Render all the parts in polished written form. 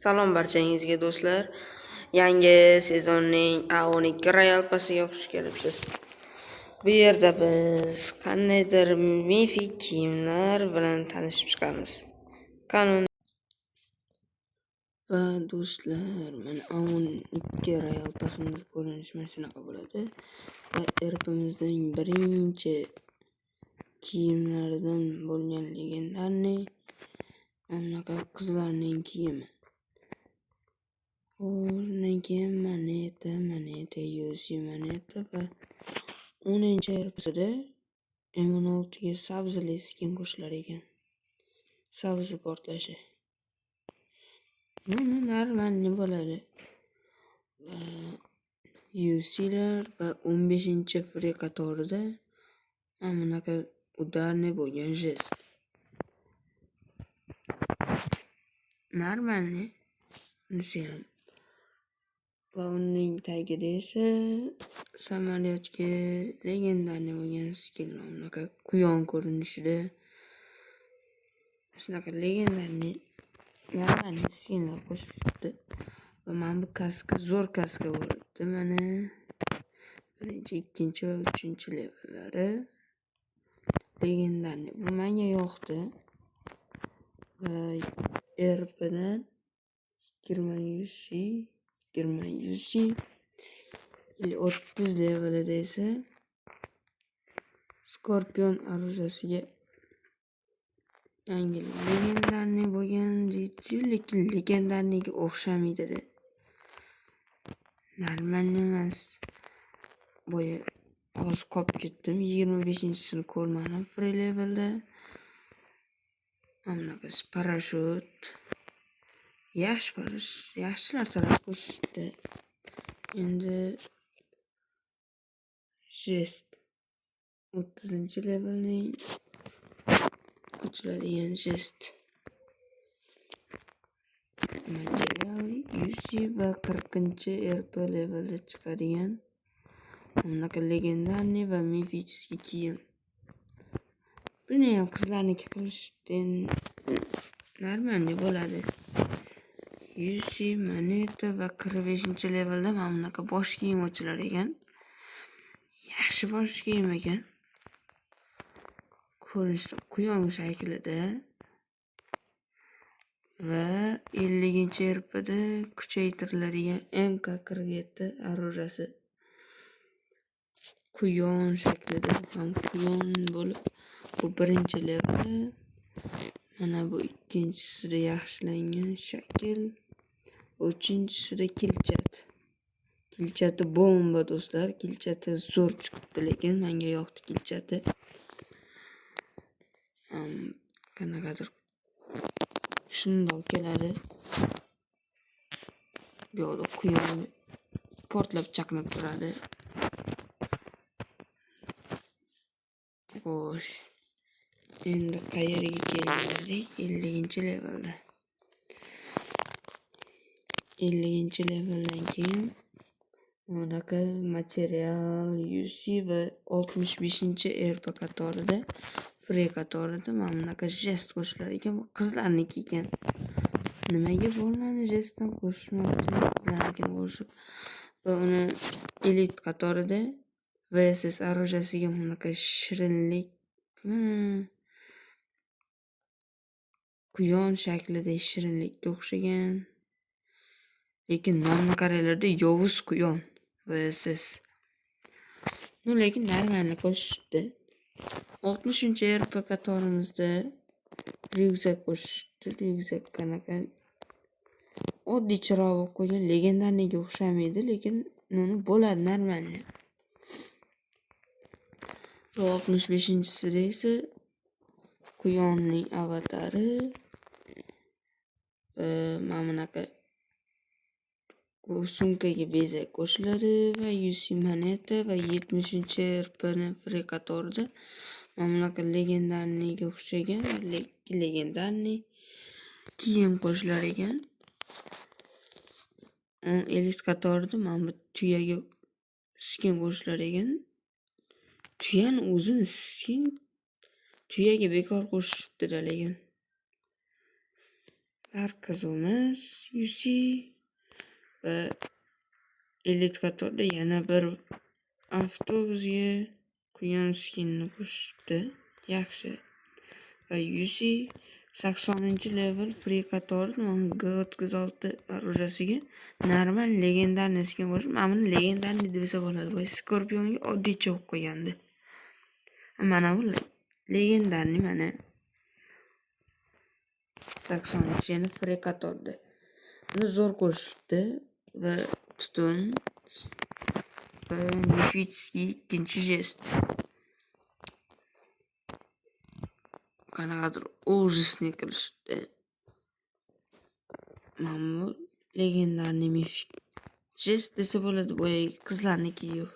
Salom barchangizga do'stlar. Yangi sezonning A12 Royal Passiga xush kelibsiz. Bu yerda biz qandaydir mifik kiyimlar bilan tanishib chiqamiz. Qanun va do'stlar, mana A12 Royal Passimiz ko'rinishi mana shunaqa bo'ladi. Va erpimizning birinchi kiyimlaridan bo'lgan legendarniy anaqa qizlarning kiyimi. Undan keyin Maneta, Yusi Maneta va 10-erpisida M16ga sabzli skin qo'shilar ekan. Sabzi portlashi. Normalniy bo'ladi. Va Yusilar va 15-free qatorida mana bunaqa udarniy bo'lgan jest. Normalniy. Bunisi ham. Va uning tagida esa samolyotga legendarniy bo'lgan skin, unaqa quyon ko'rinishida shunaqa legendarniy normalniy skinlar qo'shibdi. Va mana bu kaska zo'r kaska bo'libdi. Mana birinchi, ikkinchi va uchinchi levellari legendarniy. Bu menga yoqdi. Va erpidan 20 Yusi 30 levelida esa Skorpion orужияsiga yangi legendarniy bo'lgan deydi, lekin legendarniyga o'xshamaydi. Normalniy emas. Boya hozir qolib ketdim. 25-sini ko'rmadim free levelda. Mana bunaqa parashyut. Yaxshi narsalar qo'shishdi. Endi jest 30-levelning ochiladigan jest. Material Yusi va 40-RP levelda chiqadigan bunaqa legendarniy va mifический kiyim. Buni ham qizlarniki qilishdi. Normalniy bo'ladi. Yusi, Maneta va 45-levelda mana bunaqa bosh kiyim ochilar ekan. Yaxshi bosh kiyim ekan. Ko'rinishda quyon shaklida. Va 50-RPda kuchaytiriladigan MK47 orужияsi. Quyon shaklida ham quyon bo'lib, bu birinchi level. Mana bu ikkinchisida yaxshilangan shakl. Uchinchisida kilchat. Kilchati bomba do'stlar. Kilchati zo'r chiqibdi, lekin menga yoqdi kilchati. Qanaqadir shundoq keladi. Bu yoqda quyon portlab chaqnab turadi. Xo'sh. Endi qayerga keldik? 50-levelda. 50-leveldan keyin bunaqa material Yusi va 65-RP qatorida free qatorida mana bunaqa jest qo'shilar ekan. Bu qizlarniki ekan. Nimaga bo'ladi jestdan qo'shishmoqchi? Qizlarnikini qo'shib va uni elit qatorida VSS orужияsiga bunaqa shirinlik quyon shaklida shirinlikka o'xshagan. Lekin nomni qaranglarda yovuz quyon VSS. Lekin normalniy qo'shishdi. 60-RP qatorimizda ryukzak qo'shishdi. Ryukzak qanaqa oddiy chiroq qo'ygan, legendarniyga o'xshamaydi, lekin uni bo'ladi normalniy. 65-sida esa quyonning avatari mana bunaqa sumkaga bezak qo'shiladi va Yusi Maneta va 70-RPni free qatorida mana bunaqa legendarniyga o'xshagan legendarniy kiyim qo'shilar ekan. Elit qatorida mana bu tuyaga skin qo'shilar ekan. Tuyani o'zini skin tuyaga bekor qo'shibdi lekin. Dark-qizimiz Yusi va Elite qatorida yana bir avtobusga quyon skinni qo'shishdi. Yaxshi. Va Yusi 80-level free qatori G36 orужасiga normal legendarniy skin qo'shib, mana buni legendarniy desa bo'ladi. Voy Scorpionga oddiycha bo'lib qo'ygandi. Mana bu legendarniy, mana 80 yana free qatorda. Buni zo'r qo'shishdi va tutun va mifitskiy ikkinchi jest. Qanaqadir ужасный qilishdi. Mana bu legendarniy mifik jest desa bo'ladi. Boya qizlarniki yo'q.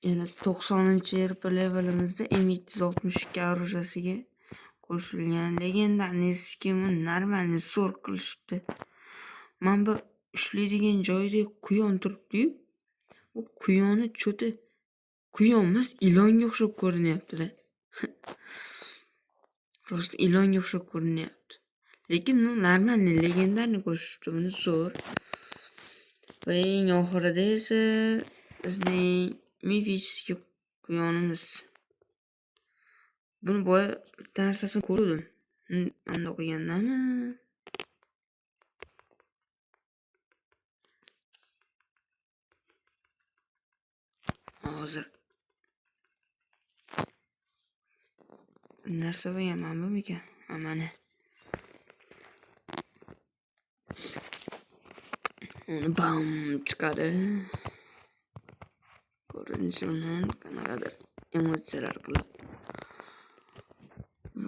Yana 90-RP levelimizda M762 orужасiga qo'shilgan legendarniy skinni normalniy zo'r qilishdi. Mana bu ushlaydigan joyida quyon turibdi-yu. U quyonni cho'ti quyon emas, ilonga o'xshab ko'rinyapti-da. Rost ilonga o'xshab ko'rinyapti. Lekin bu normalniy legendarniy qo'shishdi, buni zo'r. Va eng oxirida esa bizning mifический quyonimiz. Buni boya bitta narsasini ko'rdim. Unda o'qigandami? Hozir narsa bo'lgan manbamikan? Mana. Bam chiqadi. Ko'rinishi bilan qanaqadir emotsiyalar qilib.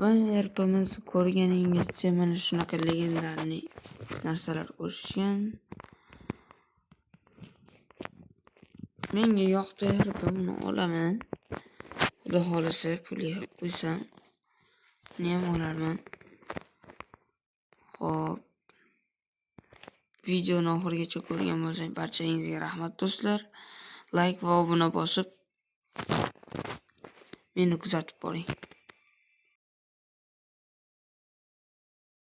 Va RP'miz ko'rganingizcha mana shunaqa legendarniy narsalar qo'shishgan. Menga yoqdi RP, buni olaman. Xudo xolisa pulga qo'ysam, buni ham olarman. Xo'p. Videoni oxirigacha ko'rgan bo'lsangiz barchangizga rahmat do'stlar. Like va obuna bosib meni kuzatib boring.